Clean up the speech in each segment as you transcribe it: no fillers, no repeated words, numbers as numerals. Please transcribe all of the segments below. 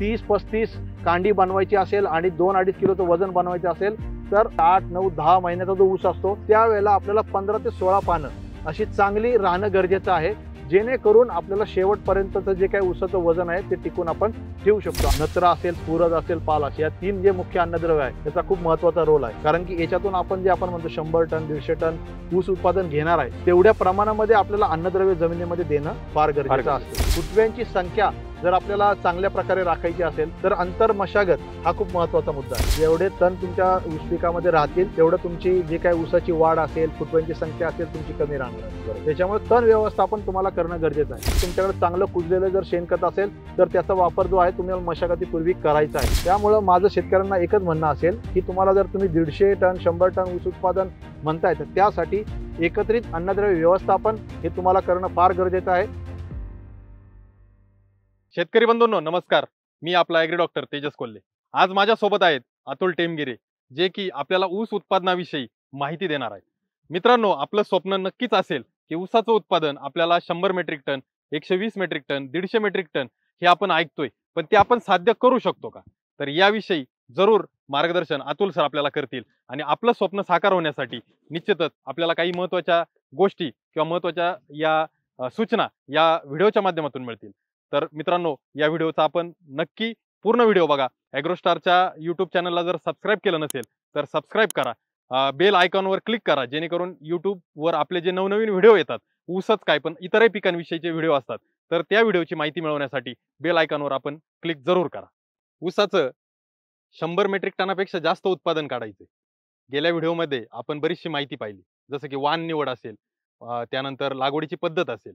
30-35 कांडी बनवायची असेल आणि 2-2.5 किलोचं वजन बनवायचं असेल तर 8-9-10 महिन्याचा जो ऊस असतो त्यावेळेला आपल्याला 15 ते 16 पानं अशी चांगली राहणं गरजेचं आहे, जेणेकरून आपल्याला शेवटपर्यंतचं जे काही ऊसाचं वजन आहे ते टिकून आपण ठेवू शकतो. नत्र असेल, पूरद असेल, पाल असेल, या 3 जे मुख्य अन्नद्रव्य आहे त्याचा खूप महत्त्वाचा रोल आहे. कारण की याच्यातून आपण जे आपण म्हणतो 100 टन 150 टन ऊस उत्पादन घेणार आहे तेवढ्या प्रमाणामध्ये आपल्याला अन्नद्रव्य जमिनीमध्ये देणं फार गरजेचं असतं. फुटव्यांची संख्या जर आपल्याला चांगल्या प्रकारे राखायची असेल तर अंतर मशागत हा खूप महत्त्वाचा मुद्दा आहे. जेवढे तण तुमच्या ऊस पिकामध्ये राहतील तेवढं तुमची जे काही ऊसाची वाढ असेल, फुटव्यांची संख्या असेल तुमची कमी राहणार. त्याच्यामुळे तण व्यवस्थापन तुम्हाला करणं गरजेचं आहे. तुमच्याकडे चांगलं कुजलेलं जर शेणखत असेल तर त्याचा वापर जो आहे तुम्हाला मशागतीपूर्वी करायचा आहे. त्यामुळे माझं शेतकऱ्यांना एकच म्हणणं असेल की तुम्हाला जर तुम्ही 150 टन 100 टन ऊस उत्पादन म्हणताय तर त्यासाठी एकत्रित अन्नद्रव्य व्यवस्थापन हे तुम्हाला करणं फार गरजेचं आहे. शेतकरी बंधूंनो नमस्कार, मी आपला ॲग्री डॉक्टर तेजस कोल्हे. आज माझ्या सोबत आहेत अतुल टेमगिरे, जे की आपल्याला ऊस उत्पादनाविषयी माहिती देणार आहेत. मित्रांनो, आपलं स्वप्न नक्कीच असेल की ऊसाचं उत्पादन आपल्याला 100 metric tonne, 120 metric tonne, 150 metric tonne हे आपण ऐकतोय, पण ते आपण साध्य करू शकतो का? तर याविषयी जरूर मार्गदर्शन अतुल सर आपल्याला करतील आणि आपलं स्वप्न साकार होण्यासाठी निश्चितच आपल्याला काही महत्त्वाच्या गोष्टी किंवा महत्त्वाच्या या सूचना या व्हिडिओच्या माध्यमातून मिळतील. तर मित्रांनो, या व्हिडिओचा आपण नक्की पूर्ण व्हिडिओ बघा. ॲग्रोस्टारच्या यूट्यूब चॅनलला जर सबस्क्राईब केलं नसेल तर सबस्क्राईब करा, बेल आयकॉनवर क्लिक करा, जेणेकरून यूट्यूबवर आपले जे नवनवीन व्हिडिओ येतात, ऊसच काय पण इतरही पिकांविषयीचे व्हिडिओ असतात, तर त्या व्हिडिओची माहिती मिळवण्यासाठी बेल आयकॉनवर आपण क्लिक जरूर करा. ऊसाचं 100 मेट्रिक टनापेक्षा जास्त उत्पादन काढायचे. गेल्या व्हिडिओमध्ये आपण बरीचशी माहिती पाहिली, जसं की वाण निवड असेल, त्यानंतर लागवडीची पद्धत असेल,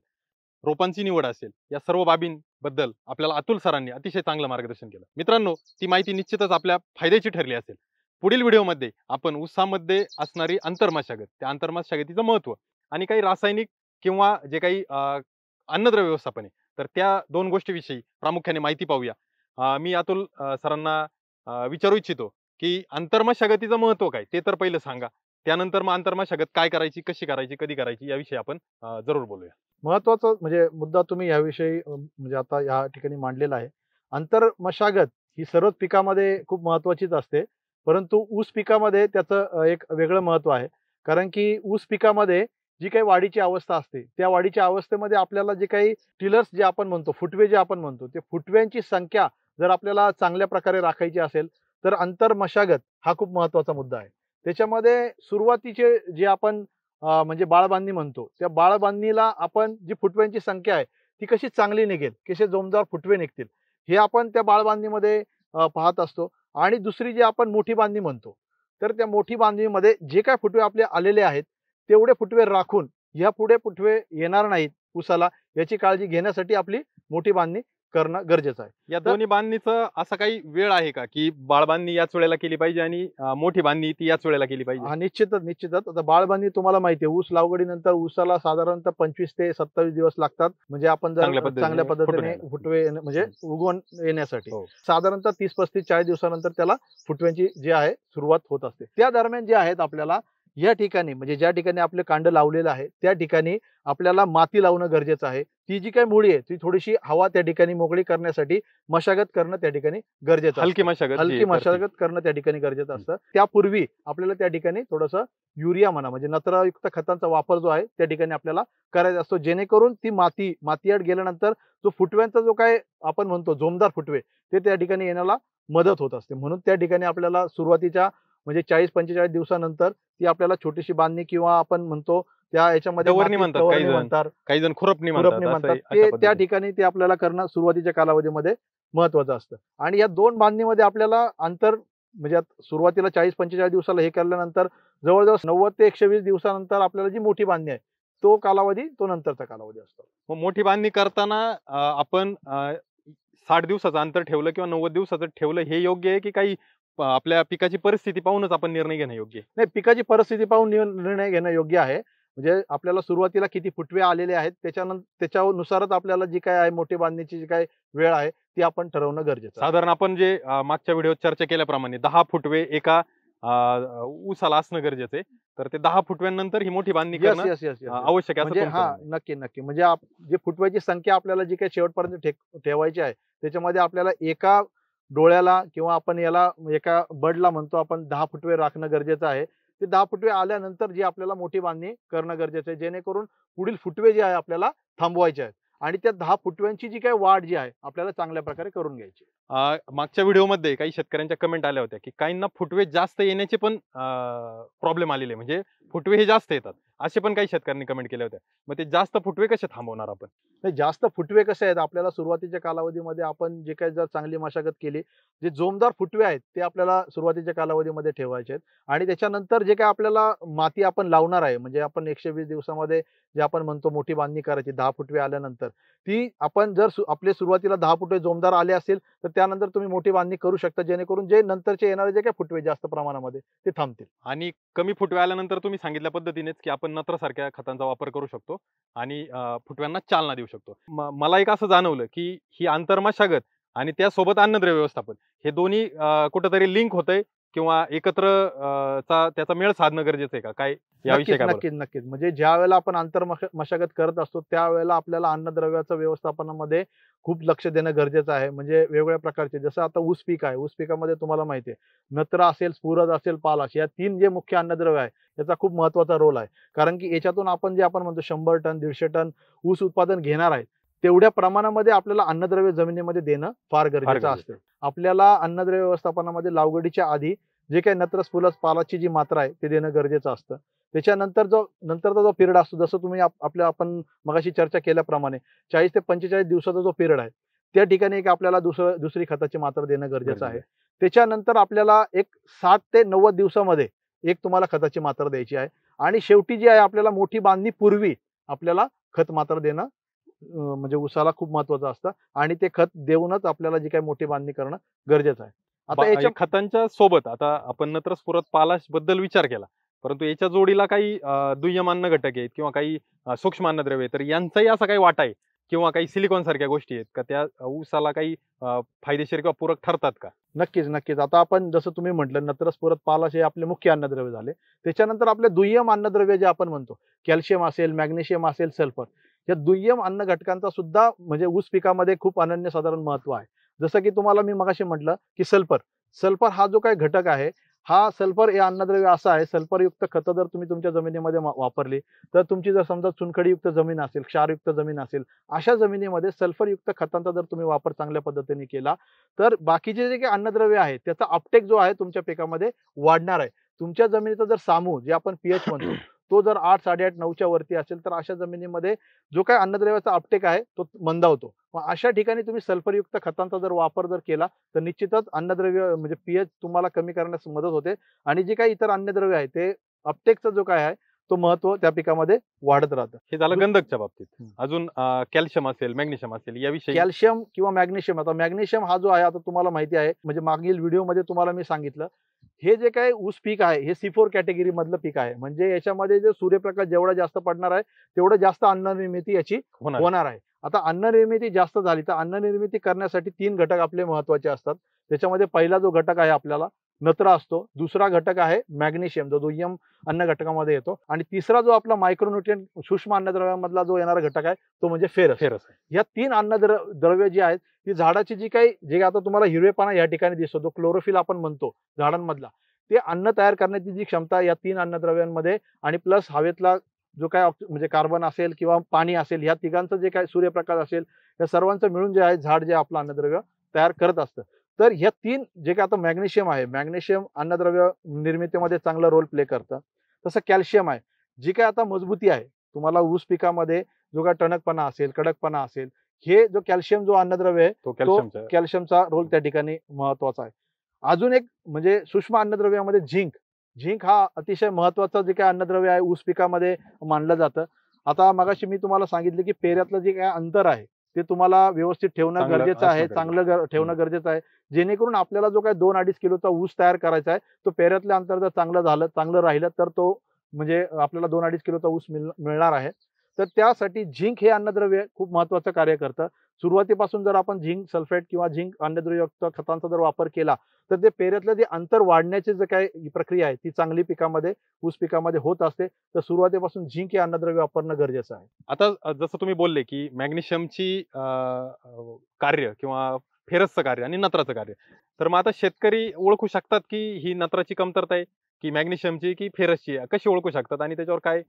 रोपांची निवड असेल, या सर्व बाबींबद्दल आपल्याला अतुल सरांनी अतिशय चांगलं मार्गदर्शन केलं. मित्रांनो, ती माहिती निश्चितच आपल्या फायद्याची ठरली असेल. पुढील व्हिडिओमध्ये आपण ऊसामध्ये असणारी आंतरमशागत, त्या आंतरमशागतीचं महत्त्व आणि काही रासायनिक किंवा जे काही अन्नद्रव्य व्यवस्थापन आहे तर त्या 2 गोष्टीविषयी प्रामुख्याने माहिती पाहूया. मी अतुल सरांना विचारू इच्छितो की आंतरमशागतीचं महत्त्व काय ते तर पहिलं सांगा, त्यानंतर मग आंतरमशागत काय करायची, कशी करायची, कधी करायची याविषयी आपण जरूर बोलूया. महत्त्वाचा म्हणजे मुद्दा तुम्ही याविषयी म्हणजे आता या ठिकाणी मांडलेला आहे. आंतरमशागत ही सर्वच पिकामध्ये खूप महत्त्वाचीच असते, परंतु ऊस पिकामध्ये त्याचं एक वेगळं महत्त्व आहे. कारण की ऊस पिकामध्ये जी काही वाढीची अवस्था असते त्या वाढीच्या अवस्थेमध्ये आपल्याला जे काही टिलर्स जे आपण म्हणतो, फुटवे जे आपण म्हणतो, ते फुटव्यांची संख्या जर आपल्याला चांगल्या प्रकारे राखायची असेल तर आंतरमशागत हा खूप महत्त्वाचा मुद्दा आहे. त्याच्यामध्ये सुरुवातीचे जे आपण म्हणजे बाळबांधणी म्हणतो, त्या बाळबांधणीला आपण जी फुटव्यांची संख्या आहे ती कशी चांगली निघेल, कसे जोमदार फुटवे निघतील हे आपण त्या बाळबांधणीमध्ये पाहत असतो. आणि दुसरी जी आपण मोठी बांधणी म्हणतो, तर त्या मोठी बांधणीमध्ये जे काय फुटवे आपले आलेले आहेत तेवढे फुटवे राखून यापुढे फुटवे येणार नाहीत ऊसाला याची काळजी घेण्यासाठी आपली मोठी बांधणी करणं गरजेचं आहे. या दोन्ही बांधणीचं असा काही वेळ आहे का की बाळबांधणी याच वेळेला केली पाहिजे आणि मोठी बांधणी ती याच वेळेला केली पाहिजे? निश्चितच. आता बाळबांधणी तुम्हाला माहिती आहे, ऊस लागवडीनंतर ऊसाला साधारणतः 25 ते 27 दिवस लागतात, म्हणजे आपण जर चांगल्या पद्धतीने फुटवे म्हणजे उगवून येण्यासाठी साधारणतः 30-35-40 दिवसानंतर त्याला फुटव्यांची जी आहे सुरुवात होत असते. त्या दरम्यान जे आहेत आपल्याला या ठिकाणी म्हणजे ज्या ठिकाणी आपले कांड लावलेलं आहे त्या ठिकाणी आपल्याला माती लावणं गरजेचं आहे. ती जी काही मुळी आहे ती थोडीशी हवा त्या ठिकाणी मोकळी करण्यासाठी मशागत करणं त्या ठिकाणी गरजेचं, हलकी मशागत करणं त्या ठिकाणी गरजेचं असतं. त्यापूर्वी आपल्याला त्या ठिकाणी थोडंसं युरिया म्हणा म्हणजे नत्रयुक्त खतांचा वापर जो आहे त्या ठिकाणी आपल्याला करायचा असतो, जेणेकरून ती मातीआड गेल्यानंतर जो फुटव्यांचा जो काय आपण म्हणतो जोमदार फुटवे ते त्या ठिकाणी येण्याला मदत होत असते. म्हणून त्या ठिकाणी आपल्याला सुरुवातीच्या म्हणजे 40-45 दिवसानंतर ती आपल्याला छोटीशी बांधणी किंवा आपण म्हणतो त्या याच्यामध्ये काही जण खुरपणी म्हणतात त्या ठिकाणी ते आपल्याला करणं सुरुवातीच्या कालावधीमध्ये महत्वाचं असतं. आणि या 2 बांधणीमध्ये आपल्याला अंतर म्हणजे सुरुवातीला 40-45 दिवसाला हे केल्यानंतर जवळजवळ 90 ते 120 दिवसानंतर आपल्याला जी मोठी बांधणी आहे तो कालावधी तो नंतरचा कालावधी असतो. मोठी बांधणी करताना आपण 60 दिवसाचं अंतर ठेवलं किंवा 90 दिवसाचं ठेवलं हे योग्य आहे की काही आपल्या पिकाची परिस्थिती पाहूनच आपण निर्णय घेणं योग्य आहे? नाही, पिकाची परिस्थिती पाहून निर्णय घेणं योग्य आहे. म्हणजे आपल्याला सुरुवातीला किती फुटवे आलेले आहेत त्याच्यानुसारच आपल्याला जी काय आहे मोठी बांधणीची जी काय वेळ आहे ती आपण ठरवणं गरजेचं आहे. साधारण आपण जे मागच्या व्हिडिओत चर्चा केल्याप्रमाणे 10 फुटवे एका ऊसाला असणं गरजेचं आहे, तर ते 10 फुटव्यानंतर ही मोठी बांधणी करणं आवश्यक आहे. नक्की म्हणजे जे फुटव्याची संख्या आपल्याला जी काही शेवटपर्यंत ठेवायची आहे त्याच्यामध्ये आपल्याला एका डोळ्याला किंवा आपण याला एका बडला म्हणतो आपण 10 फुटवे राखणं गरजेचं आहे. ते 10 फुटवे आल्यानंतर जी आपल्याला मोठी बांधणी करणं गरजेचं आहे, जेणेकरून पुढील फुटवे जे आहे आपल्याला थांबवायचे आहेत आणि त्या 10 फुटव्यांची जी काही वाढ जी आहे आपल्याला चांगल्या प्रकारे करून घ्यायची. मागच्या व्हिडिओमध्ये काही शेतकऱ्यांच्या कमेंट आल्या होत्या की काहींना फुटवे जास्त येण्याचे पण प्रॉब्लेम आलेले, म्हणजे फुटवे हे जास्त येतात असे पण काही शेतकऱ्यांनी कमेंट केल्या होत्या. मग ते जास्त फुटवे कसे थांबवणार आपण? नाही, जास्त फुटवे कसे आहेत आपल्याला सुरुवातीच्या कालावधीमध्ये आपण जे काही जर चांगली मशागत केली, जे जोमदार फुटवे आहेत ते आपल्याला सुरुवातीच्या कालावधीमध्ये ठेवायचे आहेत आणि त्याच्यानंतर जे काही आपल्याला माती आपण लावणार आहे, म्हणजे आपण 120 दिवसामध्ये जे आपण म्हणतो मोठी बांधणी करायची 10 फुटवे आल्यानंतर, ती आपण जर आपले सुरुवातीला 10 फुटवे जोमदार आले असेल तर त्यानंतर तुम्ही मोठी बांधणी करू शकता, जेणेकरून जे नंतरचे येणारे जे काही फुटवे जास्त प्रमाणामध्ये ते थांबतील. आणि कमी फुटवे आल्यानंतर तुम्ही सांगितल्या पद्धतीनेच की आपण नत्रसारख्या खतांचा वापर करू शकतो आणि फुटव्यांना चालना देऊ शकतो. मला एक असं जाणवलं की ही आंतरमशागत आणि त्यासोबत अन्नद्रव्य व्यवस्थापन हे दोन्ही कुठेतरी लिंक होतंय किंवा एकत्र त्याचा मेळ साधणं गरजेचं आहे का? काय याविषयी काय बोलाल? नक्कीच, नक्कीच. म्हणजे ज्यावेळेला आपण मशागत करत असतो, त्यावेळेला आपल्याला अन्नद्रव्याच्या व्यवस्थापनामध्ये खूप लक्ष देणं गरजेचं आहे. म्हणजे वेगवेगळ्या प्रकारचे, जसं आता ऊस पीक आहे. ऊस पिकामध्ये तुम्हाला माहिती आहे, नत्र असेल, स्फुरद असेल, पालाश या 3 जे मुख्य अन्नद्रव्य आहे, याचा खूप महत्त्वाचा रोल आहे. कारण की याच्यातून आपण जे आपण म्हणतो 100 टन, 150 टन ऊस उत्पादन घेणार आहे, तेवढ्या प्रमाणामध्ये आपल्याला अन्नद्रव्य जमिनीमध्ये देणं फार गरजेचं गरजेचं असतं. आपल्याला अन्नद्रव्य व्यवस्थापनामध्ये लागवडीच्या आधी जे काही नत्र, स्फुरद, पालाशची जी मात्रा आहे ते देणं गरजेचं असतं. त्याच्यानंतर नंतरचा जो पिरियड असतो, जसं तुम्ही आपण मगाशी चर्चा केल्याप्रमाणे 40 ते 45 दिवसाचा जो पिरियड आहे, त्या ठिकाणी एक आपल्याला दुसरी खताची मात्रा देणं गरजेचं आहे. त्याच्यानंतर आपल्याला एक 60 ते 90 दिवसामध्ये एक तुम्हाला खताची मात्रा द्यायची आहे आणि शेवटी जी आहे आपल्याला मोठी बांधणी पूर्वी आपल्याला खत मात्रा देणं म्हणजे ऊसाला खूप महत्वाचं असतं आणि ते खत देऊनच आपल्याला जी काही मोठी बांधणी करणं गरजेचं आहे. आता याच्या खतांच्या सोबत आता आपण नत्र, स्फुरद, पालाश बद्दल विचार केला, परंतु याच्या जोडीला काही दुय्यम अन्न घटक आहेत किंवा काही सूक्ष्म अन्नद्रव्य आहेत, तर यांचाही असा काही वाटा आहे किंवा काही सिलिकॉन सारख्या गोष्टी आहेत का त्या ऊसाला काही फायदेशीर किंवा पूरक ठरतात का? नक्कीच, नक्कीच. आता आपण जसं तुम्ही म्हटलं, नत्र, स्फुरद, पालाश हे आपले मुख्य अन्नद्रव्य झाले. त्याच्यानंतर आपले दुय्यम अन्नद्रव्य जे आपण म्हणतो, कॅल्शियम असेल, मॅग्नेशियम असेल, सल्फर, या दुय्यम अन्न घटकांचा सुद्धा म्हणजे ऊस पिकामध्ये खूप अनन्यसाधारण महत्व आहे. जसं की तुम्हाला मी मगाशी म्हटलं की सल्फर. सल्फर हा जो काही घटक आहे, हा सल्फर हे अन्नद्रव्य असं आहे, सल्फरयुक्त खतं जर तुम्ही तुमच्या जमिनीमध्ये वापरली, तर तुमची जर समजा चुनखडीयुक्त जमीन असेल, क्षारयुक्त जमीन असेल, अशा जमिनीमध्ये सल्फरयुक्त खतांचा जर तुम्ही वापर चांगल्या पद्धतीने केला, तर बाकीचे जे काही अन्नद्रव्य आहे, त्याचा अपटेक जो आहे तुमच्या पिकामध्ये वाढणार आहे. तुमच्या जमिनीचा जर सामू, जे आपण पीएच म्हणतो, तो जर 8, 8.5, 9च्या वरती असेल, तर अशा जमिनीमध्ये जो काही अन्नद्रव्याचा अपटेक आहे, तो मंदावतो. मग अशा ठिकाणी तुम्ही सल्फरयुक्त खतांचा जर वापर केला, तर निश्चितच अन्नद्रव्य म्हणजे पीएच तुम्हाला कमी करण्यास मदत होते आणि जे काही इतर अन्नद्रव्य आहे, ते अपटेकचा जो काय आहे, तो महत्व त्या पिकामध्ये वाढत राहतं. हे झालं गंधकच्या बाबतीत. अजून कॅल्शियम असेल, मॅग्नेशियम असेल याविषयी? कॅल्शियम किंवा मॅग्नेशियम, आता मॅग्नेशियम हा जो आहे, आता तुम्हाला माहिती आहे, म्हणजे मागील व्हिडिओमध्ये तुम्हाला मी सांगितलं, हे जे काही ऊस पीक आहे, हे C4 कॅटेगरी मधलं पीक आहे. म्हणजे याच्यामध्ये जे सूर्यप्रकाश जेवढा जास्त पडणार आहे, तेवढं जास्त अन्न निर्मिती याची होणार आहे. आता अन्न निर्मिती जास्त झाली, तर अन्न निर्मिती करण्यासाठी 3 घटक आपले महत्वाचे असतात. त्याच्यामध्ये पहिला जो घटक आहे आपल्याला नत्र असतो, दुसरा घटक आहे मॅग्नेशियम, जो दुय्यम अन्न घटकामध्ये येतो, आणि तिसरा जो आपला मायक्रोन्यूट्रिएंट सूक्ष्म अन्नद्रव्यामधला जो येणारा घटक आहे, तो म्हणजे फेरस. या 3 अन्नद्रव्य जी आहेत, ती झाडाची जी काही, जे आता तुम्हाला हिरवेपणा या ठिकाणी दिसतो, जो क्लोरोफिल आपण म्हणतो झाडांमधला, ते अन्न तयार करण्याची जी क्षमता या 3 अन्नद्रव्यांमध्ये आणि प्लस हवेतला जो काय म्हणजे कार्बन असेल किंवा पाणी असेल, या तिघांचं जे काय सूर्यप्रकाश असेल, या सर्वांचं मिळून जे आहे झाड जे आपलं अन्नद्रव्य तयार करत असतं. तर ह्या 3 जे काय, आता मॅग्नेशियम आहे, मॅग्नेशियम अन्नद्रव्य निर्मितीमध्ये चांगला रोल प्ले करतं. तसं कॅल्शियम आहे, जी काय आता मजबूती आहे, तुम्हाला ऊस पिकामध्ये जो काय टणकपणा असेल, कडकपणा असेल, हे जो कॅल्शियम जो अन्नद्रव्य आहे, तो कॅल्शियमचा रोल त्या ठिकाणी महत्वाचा आहे. अजून एक म्हणजे सूक्ष्म अन्नद्रव्यामध्ये झिंक हा अतिशय महत्वाचं जे काही अन्नद्रव्य आहे ऊस पिकामध्ये मानलं जातं. आता मगाशी मी तुम्हाला सांगितलं की पेऱ्यातलं जे काही अंतर आहे, ते तुम्हाला व्यवस्थित ठेवणं गरजेचं आहे, चांगलं ठेवणं गरजेचं आहे, जेणेकरून आपल्याला जो काही 2-2.5 किलोचा ऊस तयार करायचा आहे, तो पेऱ्यातलं अंतर जर चांगलं राहिलं, तर तो म्हणजे आपल्याला 2-2.5 किलोचा ऊस मिळणार आहे. तर त्यासाठी झिंक हे अन्नद्रव्य खूप महत्वाचं कार्य करतं. सुरुवातीपासून जर आपण झिंक सल्फेट किंवा झिंक अन्नद्रव्ययुक्त खतांचा जर वापर केला, तर ते पेऱ्यातलं जे अंतर वाढण्याची जे काही प्रक्रिया आहे, ती चांगली ऊस पिकामध्ये होत असते. तर सुरुवातीपासून झिंक हे अन्नद्रव्य वापरणं गरजेचं आहे. आता जसं तुम्ही बोलले की मॅग्नेशियमची कार्य किंवा फेरसचं कार्य आणि नत्राचं कार्य. तर मग आता शेतकरी ओळखू शकतात की ही नत्राची कमतरता आहे की मॅग्नेशियमची की फेरसची आहे? कशी ओळखू शकतात आणि त्याच्यावर काय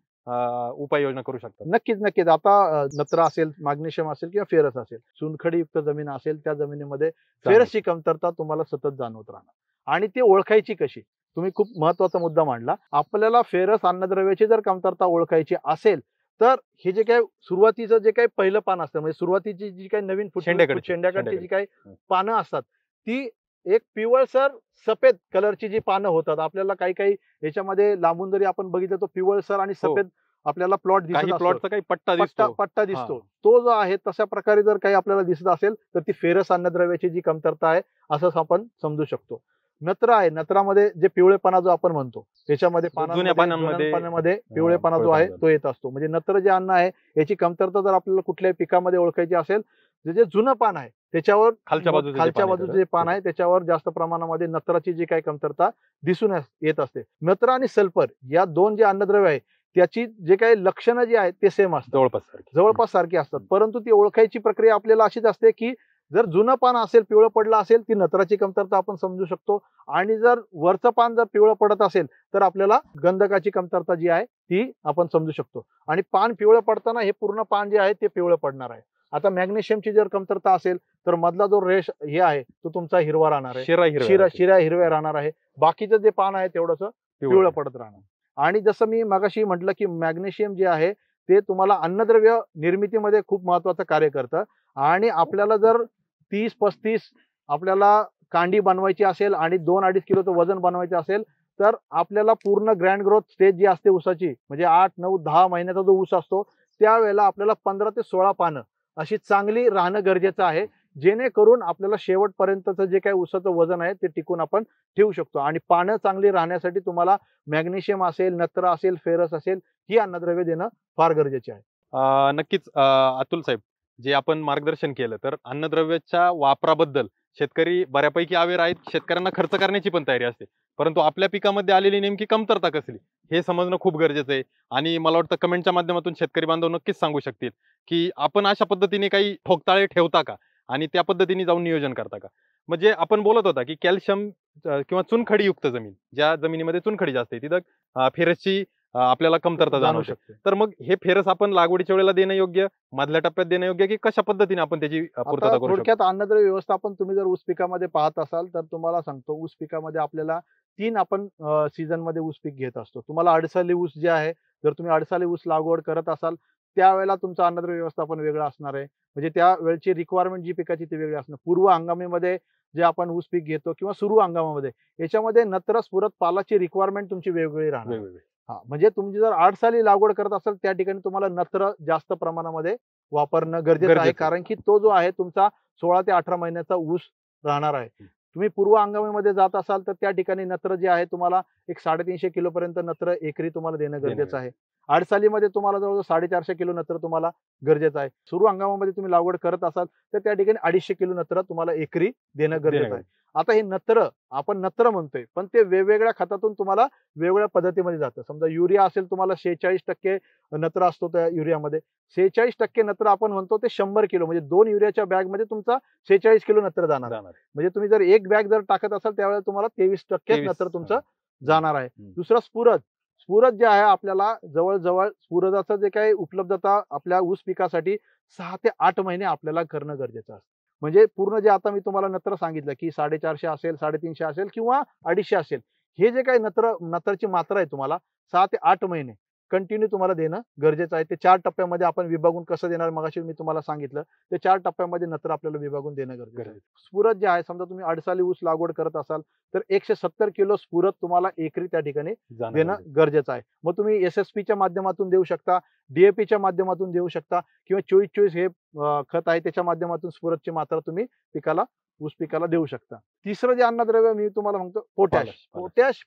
उपाययोजना करू शकतात? नक्कीच नक्कीच. आता नत्र असेल, मॅग्नेशियम असेल किंवा फेरस असेल, चुनखडीयुक्त जमीन असेल, त्या जमिनीमध्ये फेरसची कमतरता तुम्हाला सतत जाणवत राहणार. आणि ती ओळखायची कशी? तुम्ही खूप महत्वाचा मुद्दा मांडला. आपल्याला फेरस अन्नद्रव्याची जर कमतरता ओळखायची असेल, तर हे जे काही सुरुवातीचं जे काही पहिलं पान असतं, म्हणजे सुरुवातीची जी काही नवीन शेंड्याकडची जी काही पानं असतात, ती एक पिवळसर सफेद कलरची जी पानं होतात. आपल्याला काही काही याच्यामध्ये लांबून जरी आपण बघितलं तर पिवळसर आणि सफेद आपल्याला प्लॉट दिसत काही असतो. प्लॉटचा काही पट्टा दिसतो. पट्टा दिसतो. तो जो आहे तशा प्रकारे जर काही आपल्याला दिसत असेल तर ती फेरस अन्नद्रव्याची जी कमतरता आहे असंच आपण समजू शकतो. नत्र आहे, नत्रामध्ये जे पिवळेपणा जो आपण म्हणतो त्याच्यामध्ये जुन्या पानांमध्ये पानांमध्ये पिवळेपणा जो आहे तो येत असतो. म्हणजे नत्र जे अन्न आहे याची कमतरता जर आपल्याला कुठल्याही पिकामध्ये ओळखायची असेल, जे जुनं पान आहे त्याच्यावर खालच्या बाजूचे जे पान आहे त्याच्यावर जास्त प्रमाणामध्ये नत्राची जी काही कमतरता दिसून येत असते. नत्र आणि सल्फर या दोन जे अन्नद्रव्य आहे त्याची जे काही लक्षणं जी आहेत ते सेम असतात, जवळपास सारखी असतात. परंतु ती ओळखायची प्रक्रिया आपल्याला अशीच असते की जर जुनं पान असेल, पिवळं पडलं असेल, ती नत्राची कमतरता आपण समजू शकतो. आणि जर वरचं पान जर पिवळं पडत असेल तर आपल्याला गंधकाची कमतरता जी आहे ती आपण समजू शकतो. आणि पान पिवळं पडताना हे पूर्ण पान जे आहे ते पिवळं पडणार आहे. आता मॅग्नेशियमची जर कमतरता असेल तर मधला जो रेष हे आहे तो तुमचा हिरवा राहणार आहे, शिरा हिरव्या राहणार आहे. बाकीचं जे पान आहे तेवढंच पिवळं पडत राहणार. आणि जसं मी मगाशी म्हटलं की मॅग्नेशियम जे आहे ते तुम्हाला अन्नद्रव्य निर्मितीमध्ये खूप महत्वाचं कार्य करतं. आणि आपल्याला जर 30-35 आपल्याला कांडी बनवायची असेल आणि 2-2.5 किलोचं वजन बनवायचं असेल तर आपल्याला पूर्ण ग्रँड ग्रोथ स्टेज जी असते ऊसाची, म्हणजे 8, 9, 10 महिन्याचा जो ऊस असतो त्यावेळेला आपल्याला 15 ते 16 पानं अशी चांगली राहणं गरजेचं आहे, जेणेकरून आपल्याला शेवटपर्यंतचं जे काही ऊसाचं वजन आहे ते टिकून आपण ठेवू शकतो. आणि पानं चांगली राहण्यासाठी तुम्हाला मॅग्नेशियम असेल, नत्र असेल, फेरस असेल ही अन्नद्रव्य देणं फार गरजेचे आहे. नक्कीच अतुल साहेब, जे आपण मार्गदर्शन केलं तर अन्नद्रव्याच्या वापराबद्दल शेतकरी बऱ्यापैकी अवेअर आहेत. शेतकऱ्यांना खर्च करण्याची पण तयारी असते, परंतु आपल्या पिकामध्ये आलेली नेमकी कमतरता कसली हे समजणं खूप गरजेचं आहे. आणि मला वाटतं कमेंटच्या माध्यमातून शेतकरी बांधव नक्कीच सांगू शकतील की आपण अशा पद्धतीने काही ठोकताळे ठेवता का आणि त्या पद्धतीने जाऊन नियोजन करता का. म्हणजे आपण बोलत होता की कॅल्शियम किंवा चुनखडीयुक्त जमीन, ज्या जमिनीमध्ये चुनखडी जास्त आहे तिथं फेरसची आपल्याला कमतरता जाणवू शकते. तर मग हे फेरस आपण लागवडीच्या वेळेला देणं योग्य, मधल्या टप्प्यात देणं योग्य की कशा पद्धतीने आपण त्याची पूर्तता करू शकतो? थोडक्यात अन्नद्रव्य व्यवस्थापन तुम्ही जर ऊस पिकामध्ये पाहत असाल तर तुम्हाला सांगतो, ऊस पिकामध्ये आपल्याला 3 आपण सीझन मध्ये ऊस पीक घेत असतो. तुम्हाला अडसाली ऊस जे आहे, जर तुम्ही अडसाली ऊस लागवड करत असाल त्यावेळेला तुमचं अन्नद्रव्य व्यवस्थापन वेगळं असणार आहे. म्हणजे त्या वेळची रिक्वायरमेंट जी पिकाची ती वेगळी असणार. पूर्व हंगामीमध्ये जे आपण ऊस पीक घेतो किंवा सुरू हंगामामध्ये याच्यामध्ये नत्र, स्फुरद, पालाची रिक्वायरमेंट तुमची वेगवेगळी राहणार. म्हणजे तुम्ही जर 8 साली लागवड करत असाल त्या ठिकाणी तुम्हाला नत्र जास्त प्रमाणामध्ये वापरणं गरजेचं आहे, कारण की तो जो आहे तुमचा 16 ते 18 महिन्याचा ऊस राहणार आहे. तुम्ही पूर्व हंगामामध्ये जात असाल तर त्या ठिकाणी नत्र जे आहे तुम्हाला एक 350 किलो पर्यंत नत्र एकरी तुम्हाला देणं गरजेचं आहे. आडसालीमध्ये तुम्हाला जवळजवळ 450 किलो नत्र तुम्हाला गरजेचं आहे. सुरू हंगामामध्ये तुम्ही लागवड करत असाल तर त्या ठिकाणी 250 किलो नत्र तुम्हाला एकरी देणं गरजेचं आहे. आता हे नत्र आपण नत्र म्हणतोय, पण ते वेगवेगळ्या खतातून तुम्हाला वेगवेगळ्या पद्धतीमध्ये जातं. समजा युरिया असेल, तुम्हाला 46% नत्र असतो त्या युरियामध्ये. 46% नत्र आपण म्हणतो ते 100 किलो, म्हणजे 2 युरियाच्या बॅगमध्ये तुमचा 46 किलो नत्र जाणार. म्हणजे तुम्ही जर एक बॅग जर टाकत असाल त्यावेळेला तुम्हाला 23% नत्र तुमचं जाणार आहे. दुसरा स्फुरद. स्फुरद जे आहे आपल्याला जवळजवळ स्फुरदाचं जे काही उपलब्धता आपल्या ऊस पिकासाठी 6 ते 8 महिने आपल्याला करणं गरजेचं असतं. म्हणजे पूर्ण जे आता मी तुम्हाला नत्र सांगितलं की 450 असेल, 350 असेल किंवा 250 असेल, हे जे काही नत्रची मात्रा आहे तुम्हाला 6 ते 8 महिने कंटिन्यू तुम्हाला देणं गरजेचं आहे. ते 4 टप्प्यामध्ये आपण विभागून कसं देणार मगाशी मी तुम्हाला सांगितलं. ते 4 टप्प्यामध्ये नत्र आपल्याला विभागून देणं गरजेचं आहे. स्फुरद जे आहे, समजा तुम्ही अडसाली ऊस लागवड करत असाल तर 170 किलो स्फुरद तुम्हाला एकरी त्या ठिकाणी देणं गरजेचं आहे. मग तुम्ही SSPच्या माध्यमातून देऊ शकता, DAPच्या माध्यमातून देऊ शकता किंवा 24-24 हे खत आहे त्याच्या माध्यमातून स्फुरदची मात्रा तुम्ही पिकाला, ऊस पिकाला देऊ शकता. तिसरं जे अन्नद्रव्य मी तुम्हाला म्हणतो पोटॅश,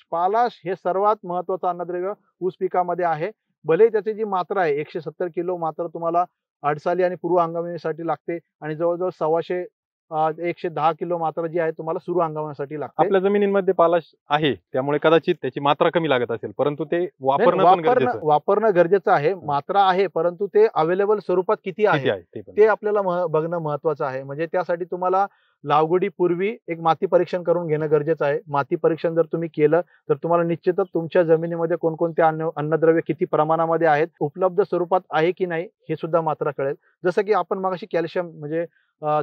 पालाश हे सर्वात महत्वाचं अन्नद्रव्य ऊस पिकामध्ये आहे. भले त्याची जी मात्रा आहे 170 किलो मात्रा तुम्हाला अडसाली आणि पूर्व हंगामीसाठी लागते आणि जवळजवळ 125 110 किलो मात्रा जी आहे तुम्हाला सुरू हंगामासाठी लागते. आपल्या जमिनींमध्ये पालाश आहे त्यामुळे कदाचित त्याची मात्रा कमी लागत असेल, परंतु ते वापरणं पण गरजेचं वापरणं गरजेचं आहे. मात्रा आहे, परंतु ते अवेलेबल स्वरूपात किती आहे ते आपल्याला बघणं महत्वाचं आहे. म्हणजे त्यासाठी तुम्हाला लागवडीपूर्वी एक माती परीक्षण करून घेणं गरजेचं आहे. माती परीक्षण जर तुम्ही केलं तर तुम्हाला निश्चितच तुमच्या जमिनीमध्ये कोणकोणते अन्नद्रव्य किती प्रमाणामध्ये आहेत, उपलब्ध स्वरूपात आहे की नाही हे सुद्धा मात्रा कळेल. जसं की आपण मगाशी कॅल्शियम म्हणजे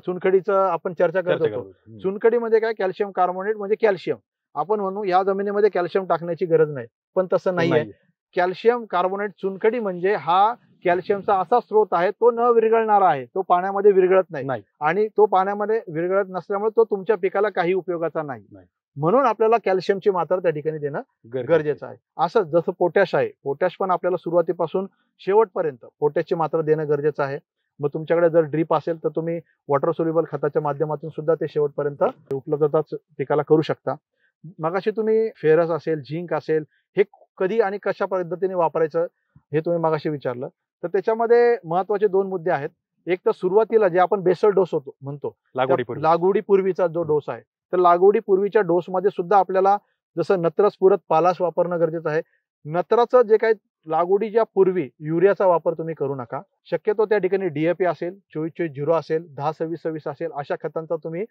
चुनखडीचं आपण चर्चा करत होतो. चुनखडीमध्ये काय कॅल्शियम कार्बोनेट म्हणजे कॅल्शियम. आपण म्हणू या जमिनीमध्ये कॅल्शियम टाकण्याची गरज नाही, पण तसं नाहीये. कॅल्शियम कार्बोनेट चुनखडी म्हणजे हा कॅल्शियमचा असा स्रोत आहे, तो न विरघळणारा आहे, तो पाण्यामध्ये विरघळत नाही आणि तो पाण्यामध्ये विरघळत नसल्यामुळे तो तुमच्या पिकाला काही उपयोगाचा नाही. म्हणून आपल्याला कॅल्शियमची मात्रा त्या ठिकाणी देणं गरजेचं आहे. असं जसं पोटॅश आहे, पोटॅश पण आपल्याला सुरुवातीपासून शेवटपर्यंत पोटॅशची मात्रा देणं गरजेचं आहे. मग तुमच्याकडे जर ड्रीप असेल तर तुम्ही वॉटर सोल्युबल खताच्या माध्यमातून सुद्धा ते शेवटपर्यंत उपलब्धता पिकाला करू शकता. मगाशी तुम्ही फेरस असेल, झिंक असेल, हे कधी आणि कशा पद्धतीने वापरायचं हे तुम्ही मगाशी विचारलं. तर त्याच्यामध्ये महत्वाचे 2 मुद्दे आहेत. एक तर सुरुवातीला जे आपण बेसल डोस म्हणतो लागवडीपूर्वीचा जो डोस आहे, तर लागवडीपूर्वीच्या डोसमध्ये सुद्धा आपल्याला जसं नत्रस पुरत पालाश वापरणं गरजेचं आहे. नत्राचं जे काही लागवडीच्या पूर्वी युरियाचा वापर तुम्ही करू नका. शक्यतो त्या ठिकाणी DAP असेल, 24-24-0 असेल, 10-26-26 असेल, अशा खतांचा तुम्ही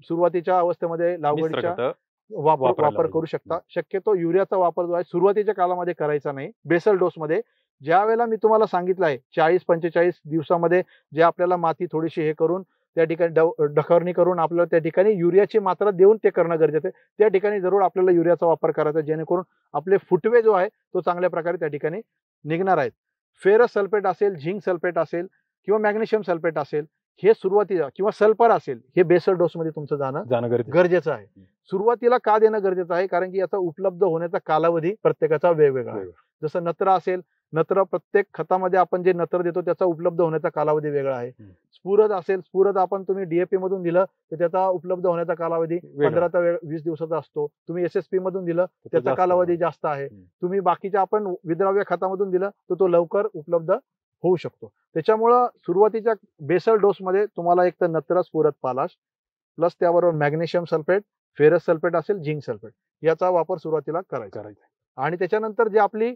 सुरुवातीच्या अवस्थेमध्ये लागवडीच्या वापर करू शकता. शक्यतो युरियाचा वापर जो आहे सुरुवातीच्या काळामध्ये करायचा नाही. बेसल डोस मध्ये ज्या वेळेला मी तुम्हाला सांगितलं आहे 40-45 दिवसामध्ये जे आपल्याला माती थोडीशी हे करून त्या ठिकाणी डखरणी करून आपल्याला त्या ठिकाणी युरियाची मात्रा देऊन ते करणं गरजेचं आहे. त्या ठिकाणी जरूर आपल्याला युरियाचा वापर करायचा, जेणेकरून आपले फुटवे जो आहे तो चांगल्या प्रकारे त्या ठिकाणी निघणार आहेत. फेरस सल्फेट असेल, झिंक सल्फेट असेल किंवा मॅग्नेशियम सल्फेट असेल, हे सुरुवातीला किंवा सल्फर असेल, हे बेसल डोस मध्ये तुमचं जाणं गरजेचं आहे. सुरुवातीला का देणं गरजेचं आहे? कारण की याचा उपलब्ध होण्याचा कालावधी प्रत्येकाचा वेगवेगळा आहे. जसं नत्र असेल, नत्र प्रत्येक खतामध्ये आपण जे नत्र देतो त्याचा उपलब्ध होण्याचा कालावधी वेगळा आहे. स्फुरद असेल, स्फुरद आपण तुम्ही DAP मधून दिलं तर त्याचा उपलब्ध होण्याचा कालावधी 15 ते 20 दिवसाचा असतो. तुम्ही SSP मधून दिलं त्याचा कालावधी जास्त आहे. तुम्ही बाकीच्या आपण विद्राव्य खतामधून दिलं तर तो लवकर उपलब्ध होऊ शकतो. त्याच्यामुळं सुरुवातीच्या बेसल डोस मध्ये तुम्हाला एक तर नत्र, स्फुरद, पालाश प्लस त्याबरोबर मॅग्नेशियम सल्फेट, फेरस सल्फेट असेल, झिंक सल्फेट याचा वापर सुरुवातीला करायचा. आणि त्याच्यानंतर जे आपली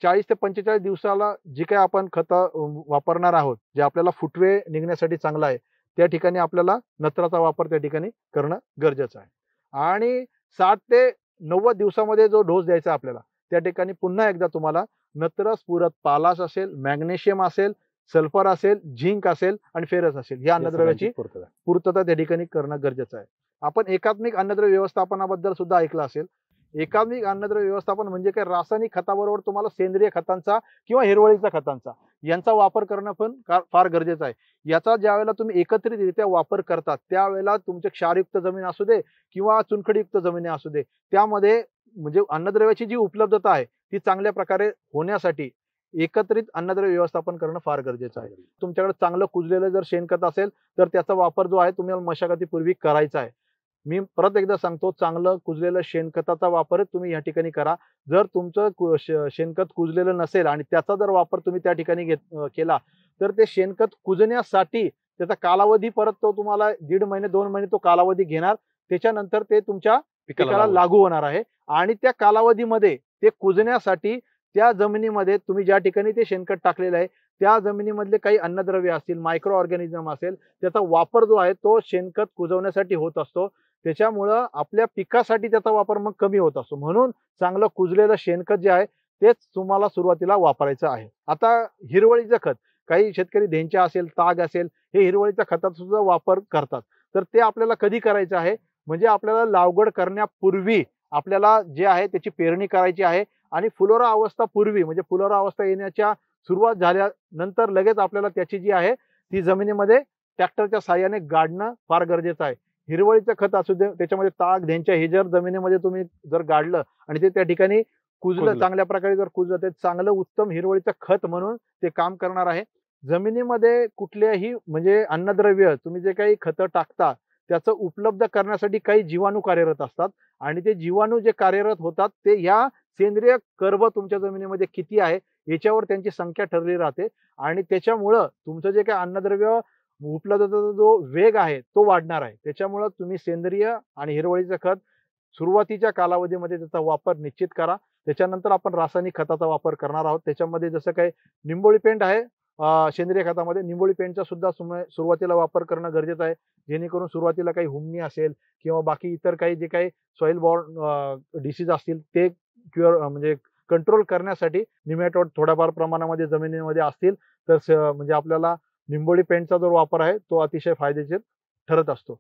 40 ते 45 दिवसाला जी काही आपण खतं वापरणार आहोत, जे आपल्याला फुटवे निघण्यासाठी चांगलं आहे, त्या ठिकाणी आपल्याला नत्राचा वापर त्या ठिकाणी करणं गरजेचं आहे. आणि 60 ते 90 दिवसामध्ये जो डोस द्यायचा आपल्याला, त्या ठिकाणी पुन्हा एकदा तुम्हाला नत्र, स्फुरद, पालाश असेल, मॅग्नेशियम असेल, सल्फर असेल, झिंक असेल आणि फेरस असेल, या अन्नद्रव्याची पूर्तता त्या ठिकाणी करणं गरजेचं आहे. आपण एकात्मिक अन्नद्रव्य व्यवस्थापनाबद्दल सुद्धा ऐकलं असेल. एकात्मिक अन्नद्रव्य व्यवस्थापन म्हणजे काय, रासायनिक खताबरोबर तुम्हाला सेंद्रिय खतांचा किंवा हिरवळीच्या खतांचा यांचा वापर करणं पण फार गरजेचं आहे. याचा ज्या वेळेला तुम्ही एकत्रितरित्या वापर करतात त्यावेळेला तुमचे क्षारयुक्त जमीन असू दे किंवा चुनखडीयुक्त जमिनी असू दे, त्यामध्ये म्हणजे अन्नद्रव्याची जी उपलब्धता आहे ती चांगल्या प्रकारे होण्यासाठी एकत्रित अन्नद्रव्य व्यवस्थापन करणं फार गरजेचं आहे. तुमच्याकडे चांगलं कुजलेलं जर शेणखत असेल तर त्याचा वापर जो आहे तुम्हाला मशागतीपूर्वी करायचा आहे. मी परत एकदा सांगतो, चांगलं कुजलेलं शेणखताचा वापर तुम्ही या ठिकाणी करा. जर तुमचं शेणखत कुजलेलं नसेल आणि त्याचा जर वापर तुम्ही त्या ठिकाणी केला तर ते शेणखत कुजण्यासाठी त्याचा कालावधी परत तो तुम्हाला 1.5 महिने 2 महिने तो कालावधी घेणार. त्याच्यानंतर ते तुमच्या पिकाला लागू होणार आहे आणि त्या कालावधीमध्ये ते कुजण्यासाठी त्या जमिनीमध्ये तुम्ही ज्या ठिकाणी ते शेणखत टाकलेलं आहे त्या जमिनीमधले काही अन्नद्रव्य असतील, मायक्रो ऑर्गॅनिझम असेल, त्याचा वापर जो आहे तो शेणखत कुजवण्यासाठी होत असतो. त्याच्यामुळं आपल्या पिकासाठी त्याचा वापर मग कमी होत असतो. म्हणून चांगलं कुजलेलं शेणखत जे आहे तेच तुम्हाला सुरुवातीला वापरायचं आहे. आता हिरवळीचं खत, काही शेतकरी धेंच्या असेल, ताग असेल, हे हिरवळीच्या खताचा सुद्धा वापर करतात. तर ते आपल्याला कधी करायचं आहे, म्हणजे आपल्याला लागवड करण्यापूर्वी आपल्याला जे आहे त्याची पेरणी करायची आहे आणि फुलोरा अवस्था पूर्वी म्हणजे फुलोरा अवस्था येण्याच्या सुरुवात झाल्यानंतर लगेच आपल्याला त्याची जी आहे ती जमिनीमध्ये ट्रॅक्टरच्या साहाय्याने गाडणं फार गरजेचं आहे. हिरवळीचं खत असू दे, त्याच्यामध्ये ताग, धेंच्या हे जर जमिनीमध्ये तुम्ही जर गाडलं आणि ते त्या ठिकाणी कुजलं, चांगल्या प्रकारे जर कुजलं, ते चांगलं उत्तम हिरवळीचं खत म्हणून ते काम करणार आहे. जमिनीमध्ये कुठल्याही म्हणजे अन्नद्रव्य तुम्ही जे काही खतं टाकता त्याचं उपलब्ध करण्यासाठी काही जीवाणू कार्यरत असतात आणि ते जीवाणू जे कार्यरत होतात ते या सेंद्रिय कर्ब तुमच्या जमिनीमध्ये किती आहे याच्यावर त्यांची संख्या ठरली राहते आणि त्याच्यामुळं तुमचं जे काही अन्नद्रव्य उपलब्धतेचा जो वेग आहे तो वाढणार आहे. त्याच्यामुळं तुम्ही सेंद्रिय आणि हिरवळीचं खत सुरुवातीच्या कालावधीमध्ये त्याचा वापर निश्चित करा. त्याच्यानंतर आपण रासायनिक खताचा वापर करणार आहोत. त्याच्यामध्ये जसं काही निंबोळी पेंट आहे सेंद्रिय खतामध्ये निंबोळी पेंटचा सुद्धा सुरुवातीला वापर करणं गरजेचं आहे. जेणेकरून सुरुवातीला काही हुमणी असेल किंवा बाकी इतर काही जे काही सॉइल बॉर्न डिसीज असतील ते म्हणजे कंट्रोल करण्यासाठी निमॅटोड थोड्याफार प्रमाणामध्ये जमिनीमध्ये असतील तर म्हणजे आपल्याला निंबोळी पेंटचा जो वापर आहे तो अतिशय फायदेशीर ठरत असतो.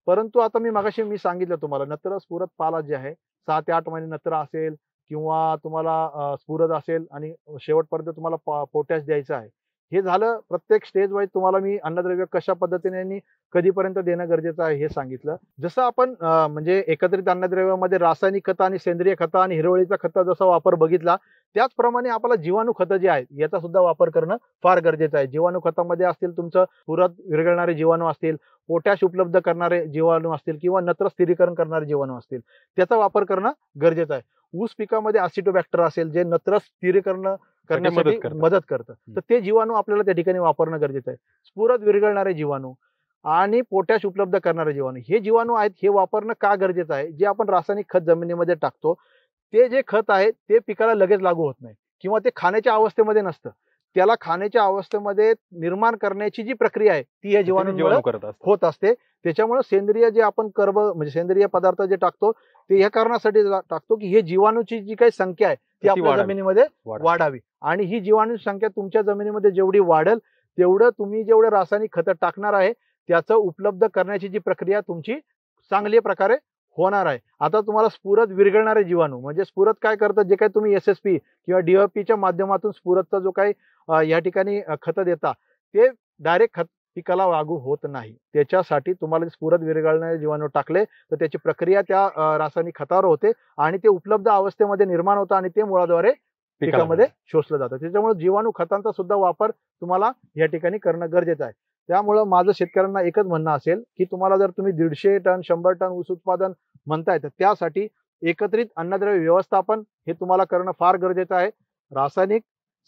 परंतु आता मी सांगितलं तुम्हाला नत्र स्फुरद पाला जे आहे 6 ते 8 महिने नत्र असेल किंवा तुम्हाला स्फुरद असेल आणि शेवटपर्यंत तुम्हाला पोटॅश द्यायचं आहे. हे झालं प्रत्येक स्टेज वाईज तुम्हाला मी अन्नद्रव्य कशा पद्धतीने आणि कधीपर्यंत देणं गरजेचं आहे हे सांगितलं. जसं आपण म्हणजे एकत्रित अन्नद्रव्यामध्ये रासायनिक खतं आणि सेंद्रिय खतं आणि हिरवळीचा खतं जसा वापर बघितला त्याचप्रमाणे आपल्याला जीवाणू खतं जे आहेत याचा सुद्धा वापर करणं फार गरजेचं आहे. जीवाणू खतामध्ये असतील तुमचं स्फुरद विरघळणारे जीवाणू असतील, पोटॅश उपलब्ध करणारे जीवाणू असतील किंवा नत्र स्थिरीकरण करणारे जीवाणू असतील त्याचा वापर करणं गरजेचं आहे. ऊस पिकामध्ये ॲसिटोबॅक्टर असेल जे नत्र स्थिरीकरण करण्यासाठी मदत करतं तर ते जीवाणू आपल्याला त्या ठिकाणी वापरणं गरजेचं आहे. स्फुरद विरघळणारे जीवाणू आणि पोटॅश उपलब्ध करणारे जीवाणू हे जीवाणू आहेत हे वापरणं का गरजेचं आहे. जे आपण रासायनिक खत जमिनीमध्ये टाकतो ते जे खत आहे ते पिकाला लगेच लागू होत नाही किंवा ते खाण्याच्या अवस्थेमध्ये नसतं. त्याला खाण्याच्या अवस्थेमध्ये निर्माण करण्याची जी प्रक्रिया आहे ती या जीवाणूंमुळे होत असते. त्याच्यामुळे सेंद्रिय जे आपण म्हणजे सेंद्रिय पदार्थ जे टाकतो ते ह्या कारणासाठी टाकतो की हे जीवाणूची जी काही संख्या आहे ती आपल्या जमिनीमध्ये वाढावी आणि ही जीवाणू संख्या तुमच्या जमिनीमध्ये जेवढी वाढेल तेवढं तुम्ही जेवढं रासायनिक खतं टाकणार आहे त्याचं उपलब्ध करण्याची जी प्रक्रिया तुमची चांगल्या प्रकारे होणार आहे. आता तुम्हाला स्फुरद विरघळणारे जीवाणू म्हणजे स्फुरद काय करतं जे काही तुम्ही SSP किंवा DAPच्या माध्यमातून स्फुरदचा जो काही या ठिकाणी खतं देता ते डायरेक्ट खत पिकाला लागू होत नाही. त्याच्यासाठी तुम्हाला स्फुरद विरघळणारे जीवाणू टाकले तर त्याची प्रक्रिया त्या रासायनिक खतावर होते आणि ते उपलब्ध अवस्थेमध्ये निर्माण होतं आणि ते मुळाद्वारे पिकामध्ये शोषलं जातं. त्याच्यामुळे जीवाणू खतांचा सुद्धा वापर तुम्हाला या ठिकाणी करणं गरजेचं आहे. त्यामुळं माझं शेतकऱ्यांना एकच म्हणणं असेल की तुम्हाला जर तुम्ही 150 टन 100 टन ऊस उत्पादन म्हणताय तर त्यासाठी एकत्रित अन्नद्रव्य व्यवस्थापन हे तुम्हाला करणं फार गरजेचं आहे. रासायनिक,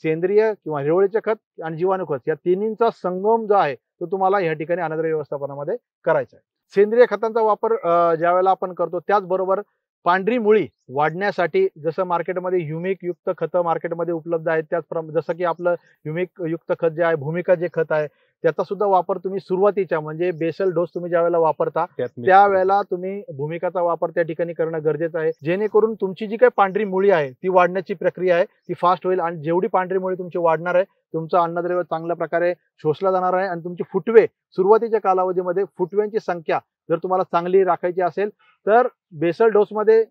सेंद्रिय किंवा हिरवळीचे खत आणि जीवाणू खत या तिन्हींचा संगम जो आहे तो तुम्हाला या ठिकाणी अन्नद्रव्य व्यवस्थापनामध्ये करायचा आहे. सेंद्रिय खतांचा वापर ज्या वेळेला आपण करतो त्याचबरोबर पांढरी मुळी वाढण्यासाठी जसं मार्केटमध्ये ह्युमिक युक्त खतं मार्केटमध्ये उपलब्ध आहेत त्याचप्रमाणे जसं की आपलं ह्युमिक युक्त खत जे आहे भूमिका जे खत आहे त्याचा सुद्धा वापर तुम्ही सुरुवातीच्या म्हणजे बेसल डोस तुम्ही ज्या वेळेला वापरता त्यावेळेला तुम्ही भूमिकाचा वापर त्या ठिकाणी करणं गरजेचं आहे. जेणेकरून तुमची जी काही पांढरी मुळी आहे ती वाढण्याची प्रक्रिया आहे ती फास्ट होईल आणि जेवढी पांढरी मुळी तुमची वाढणार आहे तुमचं अन्नद्रव्य चांगल्या प्रकारे शोषलं जाणार आहे आणि तुमची फुटवे सुरुवातीच्या कालावधीमध्ये फुटव्यांची संख्या जर तुम्हाला चांगली राखायची असेल तर बेसल डोसमध्ये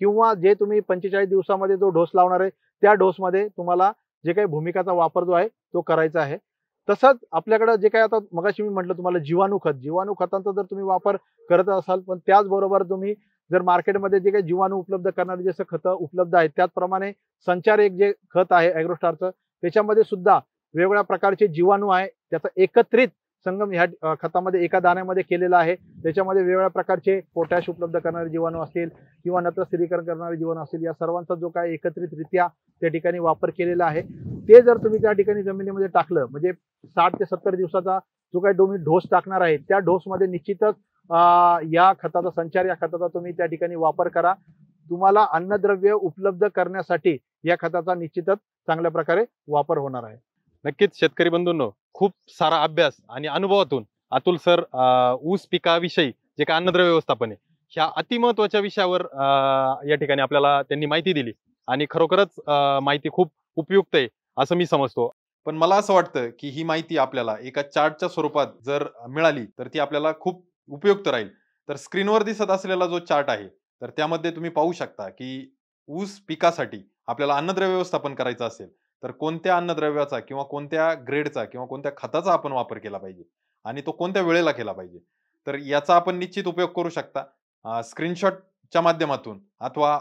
किंवा जे तुम्ही 45 दिवसामध्ये जो डोस लावणार आहे त्या डोसमध्ये तुम्हाला जे काही भूमिकाचा वापर जो आहे तो करायचा आहे. तसंच आपल्याकडे जे काही आता मगाशी मी म्हटलं तुम्हाला जीवाणू खतांचा जर तुम्ही वापर करत असाल पण त्याचबरोबर तुम्ही जर मार्केटमध्ये जे काही जीवाणू उपलब्ध करणारे जसं खतं उपलब्ध आहेत त्याचप्रमाणे संचार एक जे खत आहे ॲग्रोस्टारचं त्याच्यामध्ये सुद्धा वेगवेगळ्या प्रकारचे जीवाणू आहे त्याचा एकत्रित संगम ह्या खतामध्ये एका दाण्यामध्ये केलेला आहे. त्याच्यामध्ये वेगवेगळ्या प्रकारचे पोटॅश उपलब्ध करणारे जीवाणू असतील किंवा नत्र स्थिरीकरण करणारे जीवाणू असतील या सर्वांचा जो काही एकत्रितरित्या त्या ठिकाणी वापर केलेला आहे ते जर तुम्ही त्या ठिकाणी जमिनीमध्ये टाकलं म्हणजे 60 ते 70 दिवसाचा जो काही तुम्ही डोस टाकणार आहे त्या डोसमध्ये निश्चितच या खताचा संचार या खताचा तुम्ही त्या ठिकाणी वापर करा. तुम्हाला अन्नद्रव्य उपलब्ध करण्यासाठी या खताचा निश्चितच चांगल्या प्रकारे वापर होणार आहे. नक्कीच शेतकरी बंधूंनो खूप सारा अभ्यास आणि अनुभवातून अतुल सर ऊस पिकाविषयी जे काय अन्नद्रव्य व्यवस्थापन आहे ह्या अतिमहत्वाच्या विषयावर या ठिकाणी आपल्याला त्यांनी माहिती दिली आणि खरोखरच माहिती खूप उपयुक्त आहे असं मी समजतो. पण मला असं वाटतं की ही माहिती आपल्याला एका चार्टच्या स्वरूपात जर मिळाली तर ती आपल्याला खूप उपयुक्त राहील. तर स्क्रीनवर दिसत असलेला जो चार्ट आहे तर त्यामध्ये तुम्ही पाहू शकता की ऊस पिकासाठी आपल्याला अन्नद्रव्य व्यवस्थापन करायचं असेल तर कोणत्या अन्नद्रव्याचा किंवा कोणत्या ग्रेडचा किंवा कोणत्या खताचा आपण वापर केला पाहिजे आणि तो कोणत्या वेळेला केला पाहिजे तर याचा आपण निश्चित उपयोग करू शकता स्क्रीनशॉटच्या माध्यमातून अथवा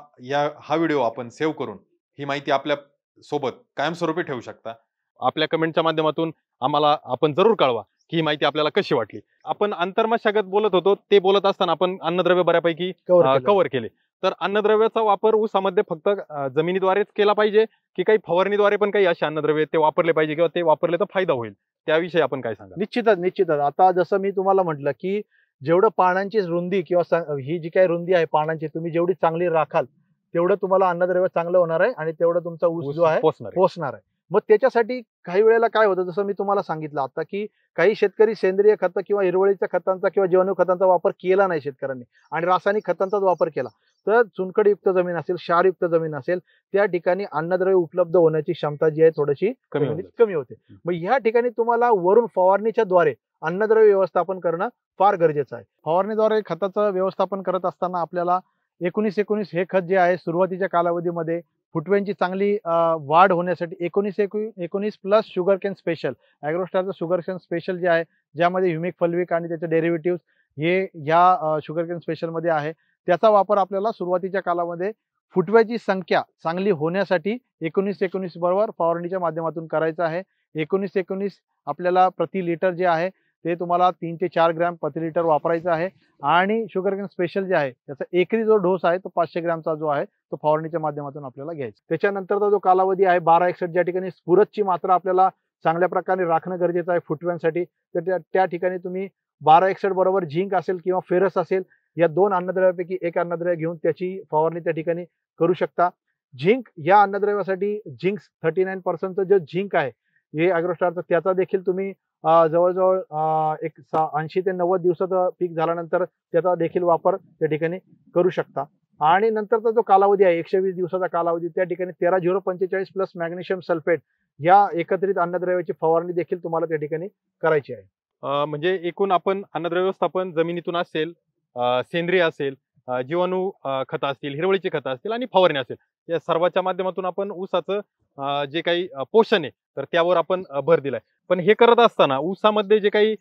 हा व्हिडिओ आपण सेव्ह करून ही माहिती आपल्या सोबत कायमस्वरूपी ठेवू शकता. आपल्या कमेंटच्या माध्यमातून आम्हाला आपण जरूर कळवा की ही माहिती आपल्याला कशी वाटली. आपण आंतरमशागत बोलत होतो ते बोलत असताना आपण अन्नद्रव्य बऱ्यापैकी कव्हर केले. तर अन्नद्रव्याचा वापर ऊसामध्ये फक्त जमिनीद्वारेच केला पाहिजे की काही फवारणीद्वारे पण काही असे अन्नद्रव्य ते वापरले पाहिजे किंवा ते वापरले तर फायदा होईल त्याविषयी आपण काय सांगा? निश्चितच आता जसं मी तुम्हाला म्हटलं की जेवढं पानांची रुंदी किंवा ही जी काही रुंदी आहे पानांची तुम्ही जेवढी चांगली राखाल तेवढं तुम्हाला अन्नद्रव्य चांगलं होणार आहे आणि तेवढं तुमचा ऊस जो आहे पोचणार आहे. मग त्याच्यासाठी काही वेळेला काय होतं जसं मी तुम्हाला सांगितलं आता की काही शेतकरी सेंद्रिय खतं किंवा हिरवळीच्या खतांचा किंवा जीवाणू खतांचा वापर केला नाही शेतकऱ्यांनी आणि रासायनिक खतांचाच वापर केला तर चुनखडीयुक्त जमीन असेल क्षारयुक्त जमीन असेल त्या ठिकाणी अन्नद्रव्य उपलब्ध होण्याची क्षमता जी आहे थोडीशी कमी होते. मग ह्या ठिकाणी तुम्हाला वरून फवारणीच्या द्वारे अन्नद्रव्य व्यवस्थापन करणं फार गरजेचं आहे. फवारणीद्वारे खताचं व्यवस्थापन करत असताना आपल्याला 19-19 हे खत जे आहे सुरुवातीच्या कालावधीमध्ये फुटव्यांची चांगली वाढ होण्यासाठी 19-19 प्लस शुगर कॅन स्पेशल ॲग्रोस्टारचं शुगर कॅन स्पेशल जे आहे ज्यामध्ये ह्युमिक फल्विक आणि त्याचे डेरिव्हेटिव्ह हे ह्या शुगर कॅन स्पेशलमध्ये आहे त्याचा वापर आपल्याला सुरुवातीच्या कालामध्ये फुटव्याची संख्या चांगली होण्यासाठी 19-19 बरोबर फवारणीच्या माध्यमातून करायचं आहे. 19-19 आपल्याला प्रति लिटर जे आहे ते तुम्हाला 3 ते 4 ग्रॅम प्रति लिटर वापरायचं आहे आणि शुगर कॅन स्पेशल जे आहे त्याचा एकरी जो डोस आहे तो 500 ग्रॅमचा जो आहे तो फवारणीच्या माध्यमातून आपल्याला घ्यायचा. त्याच्यानंतरचा जो कालावधी आहे 12-61 ज्या ठिकाणी स्फुरदची मात्रा आपल्याला चांगल्या प्रकारे राखणं गरजेचं आहे फुटव्यांसाठी तर त्या ठिकाणी तुम्ही 12-61 बरोबर झिंक असेल किंवा फेरस असेल या दोन अन्नद्रव्यापैकी एक अन्नद्रव्य घेऊन त्याची फवारणी त्या ठिकाणी करू शकता. झिंक या अन्नद्रव्यासाठी झिंक 39% जो झिंक आहे हे ॲग्रोस्टारचं त्याचा देखील तुम्ही जवळजवळ 80 ते 90 दिवसाचं पीक झाल्यानंतर त्याचा देखील वापर त्या ठिकाणी करू शकता. आणि नंतरचा जो कालावधी आहे 120 दिवसाचा कालावधी त्या ठिकाणी 13-045 प्लस मॅग्नेशियम सल्फेट या एकत्रित अन्नद्रव्याची फवारणी देखील तुम्हाला त्या ठिकाणी करायची आहे. म्हणजे एकूण आपण अन्नद्रव्य व्यवस्थापन जमिनीतून असेल, सेंद्रिय असेल, जीवाणू खतं असतील, हिरवळीची खतं असतील आणि फवारणी असेल या सर्वांच्या माध्यमातून आपण ऊसाचं जे काही पोषण आहे तर त्यावर आपण भर दिलाय. पण हे करत असताना ऊसामध्ये जे काही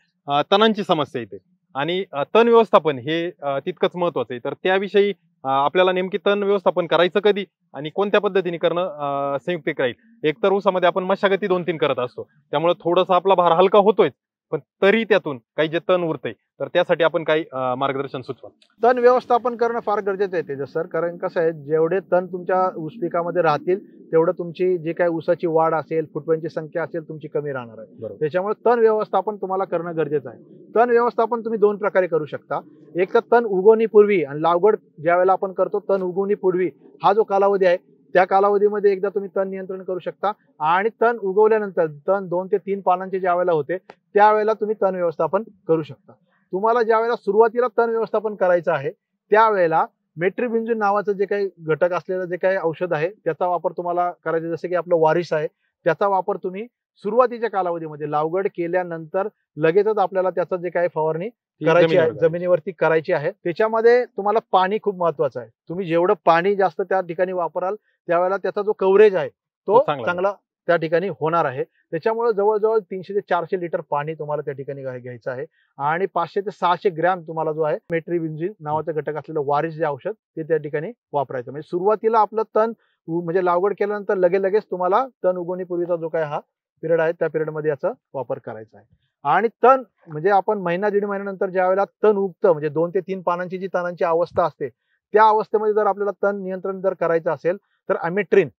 तणांची समस्या येते आणि तण व्यवस्थापन हे तितकंच महत्वाचं आहे तर त्याविषयी आपल्याला नेमकी तण व्यवस्थापन करायचं कधी आणि कोणत्या पद्धतीने करणं संयुक्तिक राहील. एकतर ऊसामध्ये आपण मशागती 2-3 करत असतो त्यामुळे थोडासा आपला भार हलका होतोय पण तरी त्यातून काही जे तण उरतंय तर त्यासाठी आपण काही मार्गदर्शन सुचवा. तण व्यवस्थापन करणं फार गरजेचं आहे तेजस सर कारण कसं आहे जेवढे तण तुमच्या ऊस पिकामध्ये राहतील तेवढं तुमची जी काही ऊसाची वाढ असेल फुटव्यांची संख्या असेल तुमची कमी राहणार आहे. त्याच्यामुळे तण व्यवस्थापन तुम्हाला करणं गरजेचं आहे. तण व्यवस्थापन तुम्ही 2 प्रकारे करू शकता. एक तर तण उगवणीपूर्वी आणि लागवड ज्या वेळेला आपण करतो तण उगवणीपूर्वी हा जो कालावधी आहे त्या कालावधीमध्ये एकदा तुम्ही तण नियंत्रण करू शकता आणि तण उगवल्यानंतर तण 2 ते 3 पानांचे ज्या वेळेला होते त्यावेळेला तुम्ही तण व्यवस्थापन करू शकता. तुम्हाला ज्या वेळेला सुरुवातीला तण व्यवस्थापन करायचं आहे त्यावेळेला मेट्रिबिंजून नावाचं जे काही घटक असलेलं जे काही औषध आहे त्याचा वापर तुम्हाला करायचा जसं की आपलं वारिस आहे त्याचा वापर तुम्ही सुरुवातीच्या कालावधीमध्ये लागवड केल्यानंतर लगेचच आपल्याला त्याचं जे काही फवारणी करायची आहे जमिनीवरती करायची आहे. त्याच्यामध्ये तुम्हाला पाणी खूप महत्वाचं आहे. तुम्ही जेवढं पाणी जास्त त्या ठिकाणी वापराल त्यावेळेला त्याचा जो कव्हरेज आहे तो चांगला त्या ठिकाणी होणार आहे. त्याच्यामुळे जवळजवळ 300 ते 400 लिटर पाणी तुम्हाला त्या ठिकाणी घ्यायचं आहे आणि 500 ते 600 ग्रॅम तुम्हाला जो आहे मेट्रिबिंजिन नावाचं घटक असलेलं वारिस जे औषध ते त्या ठिकाणी वापरायचं. म्हणजे सुरुवातीला आपलं तण म्हणजे लागवड केल्यानंतर लगेच तुम्हाला तण उगवणीपूर्वीचा जो काय हा पिरियड आहे त्या पिरियडमध्ये याचा वापर करायचा आहे. आणि तण म्हणजे आपण महिना 1.5 महिन्यानंतर ज्या वेळेला तण उगतं म्हणजे 2 ते 3 पानांची जी तणांची अवस्था असते त्या अवस्थेमध्ये जर आपल्याला तण नियंत्रण जर करायचं असेल तर अमेट्रिन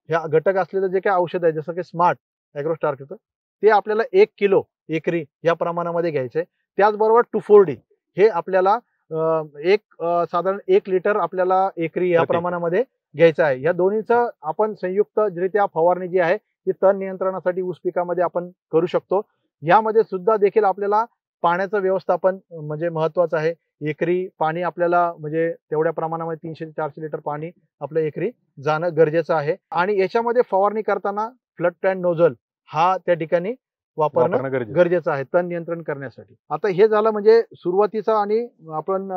ह्या घटक असलेलं जे काही औषध आहे जसं की स्मार्ट ॲग्रोस्टारचं ते आपल्याला 1 किलो एकरी या प्रमाणामध्ये घ्यायचंय. त्याचबरोबर 2,4-D हे आपल्याला साधारण 1 लिटर आपल्याला एकरी या प्रमाणामध्ये घ्यायचं आहे. या दोन्हीचं आपण संयुक्तरित्या फवारणी जी आहे ती तण नियंत्रणासाठी ऊस पिकामध्ये आपण करू शकतो. यामध्ये सुद्धा देखील आपल्याला पाण्याचं व्यवस्थापन म्हणजे महत्वाचं आहे. एकरी पाणी आपल्याला म्हणजे तेवढ्या प्रमाणामध्ये 300 ते 400 लिटर पाणी आपलं एकरी जाणं गरजेचं आहे. आणि याच्यामध्ये फवारणी करताना फ्लड प्लॅन नोझल हा त्या ठिकाणी वापरणं गरजेचं आहे तण नियंत्रण करण्यासाठी. आता हे झालं म्हणजे सुरुवातीचा आणि आपण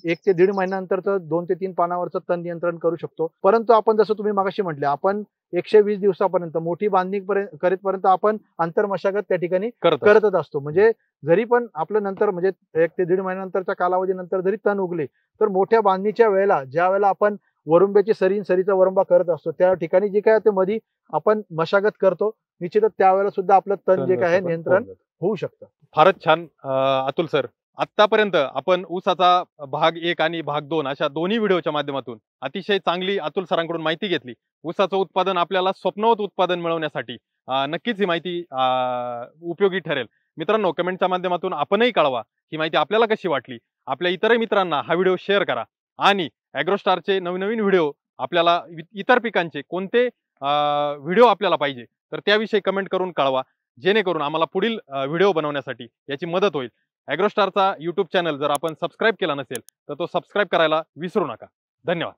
1 ते 1.5 महिन्यानंतरचं 2 ते 3 पानावरचं तण नियंत्रण करू शकतो. परंतु आपण जसं तुम्ही मगाशी म्हटले आपण 120 दिवसापर्यंत मोठी बांधणी करेपर्यंत आपण आंतरमशागत त्या ठिकाणी करतच असतो. म्हणजे जरी पण आपलं नंतर म्हणजे 1 ते 1.5 महिन्यानंतरच्या कालावधीनंतर जरी तण उगले तर मोठ्या बांधणीच्या वेळेला ज्या वेळेला आपण वरुंब्याची सरीचा वरुंबा करत असतो त्या ठिकाणी जे काय ते मध्ये आपण मशागत करतो निश्चितच त्यावेळेला सुद्धा आपलं तण जे काय नियंत्रण होऊ शकतं. फारच छान अतुल सर आतापर्यंत आपण ऊसाचा भाग 1 आणि भाग 2 अशा दोन्ही व्हिडिओच्या माध्यमातून अतिशय चांगली अतुल सरांकडून माहिती घेतली. ऊसाचं उत्पादन आपल्याला स्वप्नवत उत्पादन मिळवण्यासाठी नक्कीच ही माहिती उपयोगी ठरेल. मित्रांनो, कमेंटच्या माध्यमातून आपणही कळवा ही माहिती आपल्याला कशी वाटली. आपल्या इतरही मित्रांना हा व्हिडिओ शेअर करा आणि ॲग्रोस्टारचे नवीन व्हिडिओ आपल्याला इतर पिकांचे कोणते व्हिडिओ आपल्याला पाहिजे तर त्याविषयी कमेंट करून कळवा, जेणेकरून आम्हाला पुढील व्हिडिओ बनवण्यासाठी याची मदत होईल. ॲग्रोस्टारचा YouTube चॅनल जर आपण सबस्क्राईब केला नसेल तर तो सबस्क्राईब करायला विसरू नका. धन्यवाद.